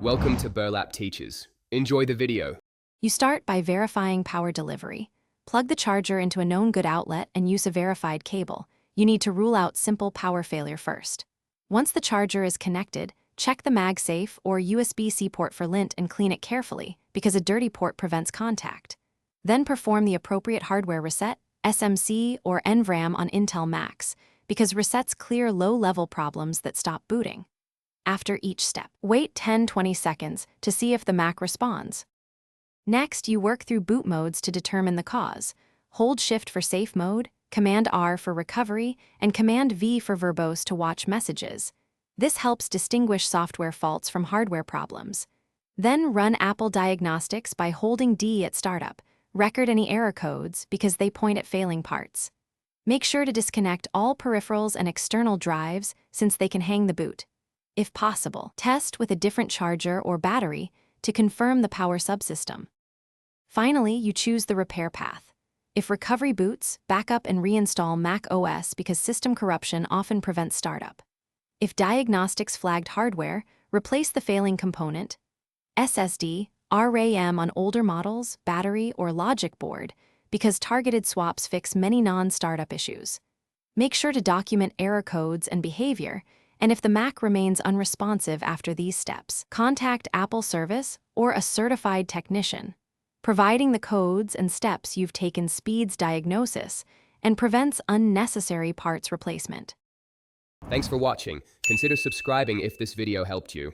Welcome to Burlap Teachers. Enjoy the video. You start by verifying power delivery. Plug the charger into a known good outlet and use a verified cable. You need to rule out simple power failure first. Once the charger is connected, check the MagSafe or USB-C port for lint and clean it carefully because a dirty port prevents contact. Then perform the appropriate hardware reset, SMC or NVRAM on Intel Macs, because resets clear low-level problems that stop booting. After each step, wait 10-20 seconds to see if the Mac responds. Next, you work through boot modes to determine the cause. Hold Shift for safe mode, Command R for recovery, and Command V for verbose to watch messages. This helps distinguish software faults from hardware problems. Then run Apple Diagnostics by holding D at startup. Record any error codes because they point at failing parts. Make sure to disconnect all peripherals and external drives since they can hang the boot. If possible, test with a different charger or battery to confirm the power subsystem. Finally, you choose the repair path. If recovery boots, back up and reinstall Mac OS because system corruption often prevents startup. If diagnostics flagged hardware, replace the failing component, SSD, RAM on older models, battery, or logic board, because targeted swaps fix many non-startup issues. Make sure to document error codes and behavior, and if the Mac remains unresponsive after these steps, contact Apple Service or a certified technician. Providing the codes and steps you've taken speeds diagnosis and prevents unnecessary parts replacement. Thanks for watching. Consider subscribing if this video helped you.